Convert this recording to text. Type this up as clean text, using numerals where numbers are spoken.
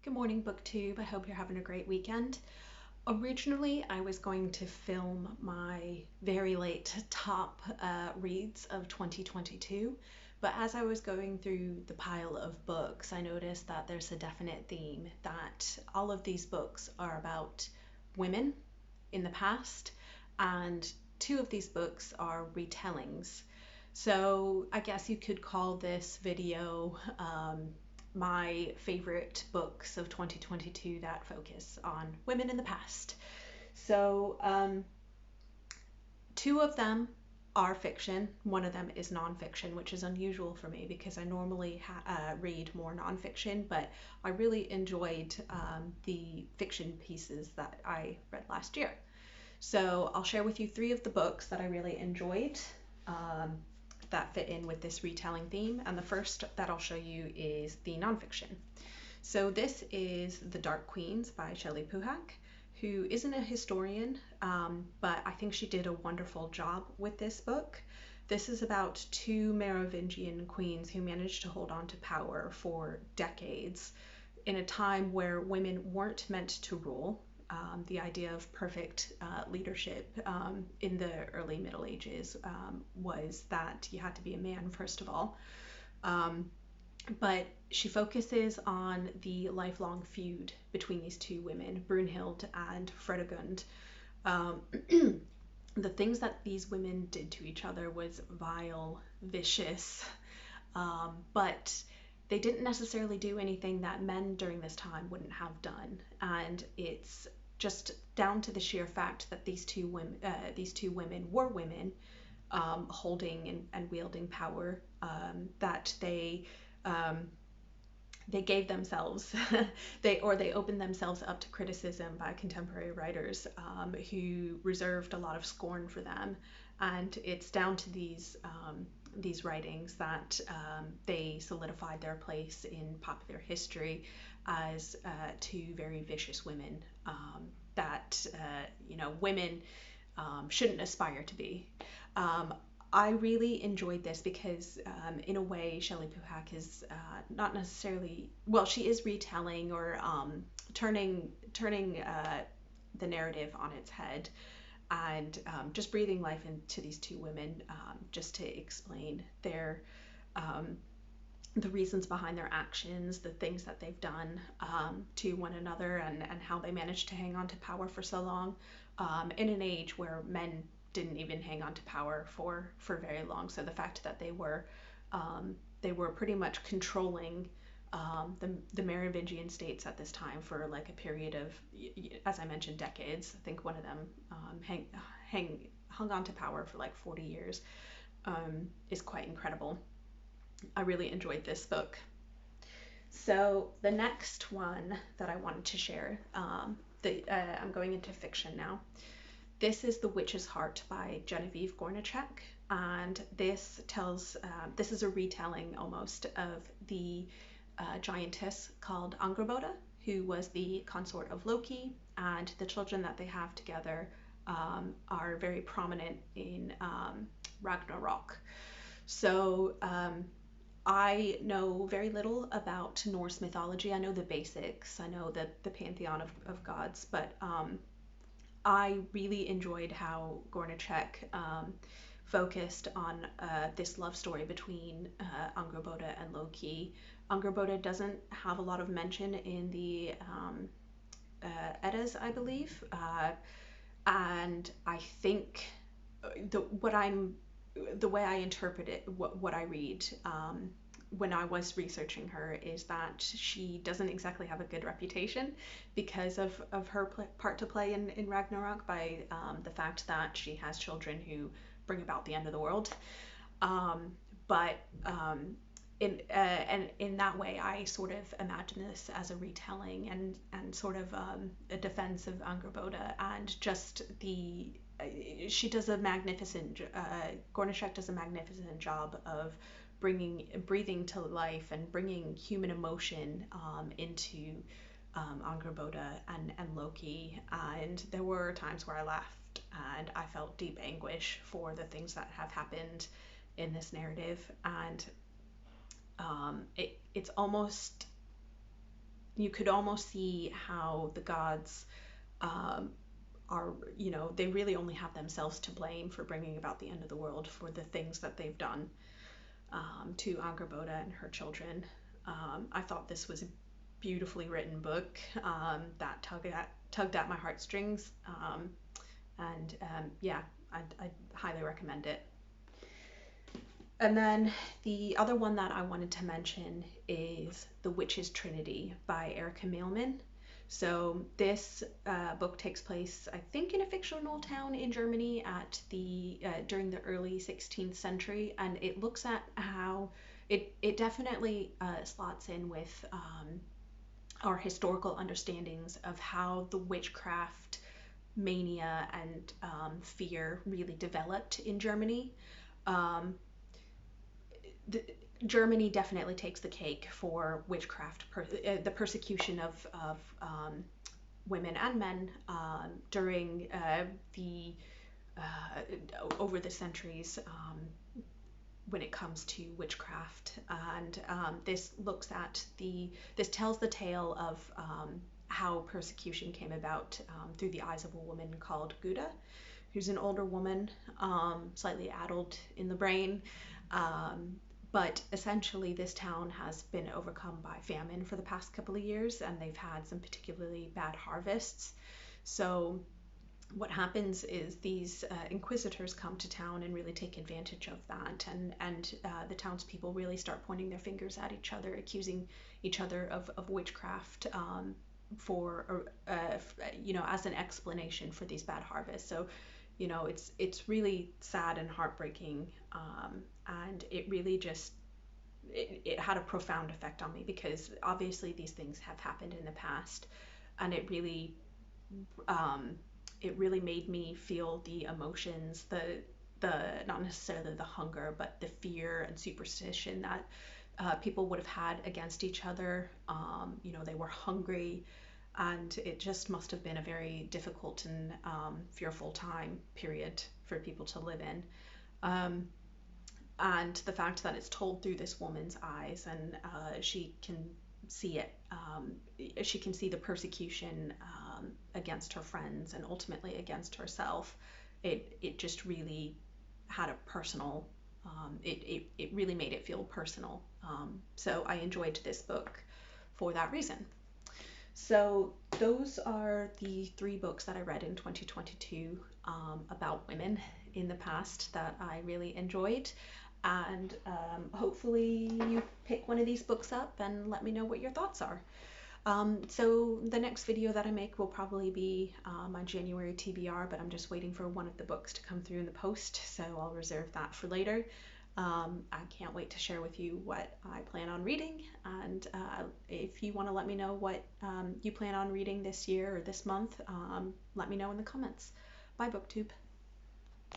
Good morning, BookTube. I hope you're having a great weekend. Originally, I was going to film my very late top reads of 2022, but as I was going through the pile of books, I noticed that there's a definite theme that all of these books are about women in the past, and two of these books are retellings. So I guess you could call this video my favorite books of 2022 that focus on women in the past. So, two of them are fiction, one of them is nonfiction, which is unusual for me because I normally read more nonfiction, but I really enjoyed the fiction pieces that I read last year. So, I'll share with you three of the books that I really enjoyed. Um, that fit in with this retelling theme. And the first that I'll show you is the nonfiction. So this is The Dark Queens by Shelley Puhak, who isn't a historian, but I think she did a wonderful job with this book. This is about two Merovingian queens who managed to hold on to power for decades in a time where women weren't meant to rule. The idea of perfect leadership in the early Middle Ages was that you had to be a man, first of all. But she focuses on the lifelong feud between these two women, Brunhild and Fredegund. Um, the things that these women did to each other was vile, vicious, but they didn't necessarily do anything that men during this time wouldn't have done. And it's just down to the sheer fact that these two women were women, holding and wielding power, that um, they gave themselves they opened themselves up to criticism by contemporary writers who reserved a lot of scorn for them, and it's down to these writings that they solidified their place in popular history as two very vicious women that women shouldn't aspire to be. Um, I really enjoyed this because, in a way, Shelley Puhak is not necessarily, well, she is retelling or turning the narrative on its head, and just breathing life into these two women, just to explain um, the reasons behind their actions, the things that they've done to one another, and how they managed to hang on to power for so long in an age where men didn't even hang on to power for very long. So the fact that they were pretty much controlling the Merovingian states at this time for like a period of, as I mentioned, decades. I think one of them hung on to power for like 40 years, is quite incredible. I really enjoyed this book. So the next one that I wanted to share, I'm going into fiction now. This is The Witch's Heart by Genevieve Gornichek, and this is a retelling almost of the giantess called Angrboda, who was the consort of Loki, and the children that they have together are very prominent in Ragnarok. So I know very little about Norse mythology. I know the basics. I know the pantheon of gods, but I really enjoyed how Gornichek focused on this love story between Angrboda and Loki. Angrboda doesn't have a lot of mention in the Eddas, I believe, and I think the way I interpret it, what I read when I was researching her, is that she doesn't exactly have a good reputation because of her part to play in Ragnarok, by the fact that she has children who bring about the end of the world. But in that way, I sort of imagine this as a retelling and sort of a defense of Angrboda, and just she does a magnificent Gornichek does a magnificent job of breathing to life and bringing human emotion into Angrboda and Loki. And there were times where I laughed and I felt deep anguish for the things that have happened in this narrative. And it's almost you could almost see how the gods um, are, they really only have themselves to blame for bringing about the end of the world for the things that they've done to Angrboda and her children. I thought this was a beautifully written book that tugged at my heartstrings, and yeah, I'd highly recommend it. And then the other one that I wanted to mention is The Witch's Trinity by Erica Mailman. So this book takes place, I think, in a fictional town in Germany at the during the early 16th century, and it looks at how it definitely slots in with our historical understandings of how the witchcraft mania and fear really developed in Germany. Um, the, Germany definitely takes the cake for witchcraft, the persecution of women and men during the over the centuries when it comes to witchcraft. And this tells the tale of how persecution came about through the eyes of a woman called Guda, who's an older woman, slightly addled in the brain. But essentially, this town has been overcome by famine for the past couple of years, and they've had some particularly bad harvests. So what happens is these inquisitors come to town and really take advantage of that, and the townspeople really start pointing their fingers at each other, accusing each other of witchcraft for as an explanation for these bad harvests. So it's really sad and heartbreaking, and it really just it had a profound effect on me, because obviously these things have happened in the past, and it really made me feel the emotions, the not necessarily the hunger, but the fear and superstition that people would have had against each other. They were hungry, and it just must have been a very difficult and fearful time period for people to live in. And the fact that it's told through this woman's eyes, and she can see it, she can see the persecution against her friends and ultimately against herself. It just really had a personal, it really made it feel personal. So I enjoyed this book for that reason. So those are the 3 books that I read in 2022 about women in the past that I really enjoyed. And hopefully you pick one of these books up and let me know what your thoughts are. So the next video that I make will probably be my January TBR, but I'm just waiting for one of the books to come through in the post, so I'll reserve that for later. I can't wait to share with you what I plan on reading, and if you want to let me know what you plan on reading this year or this month, let me know in the comments. Bye, BookTube.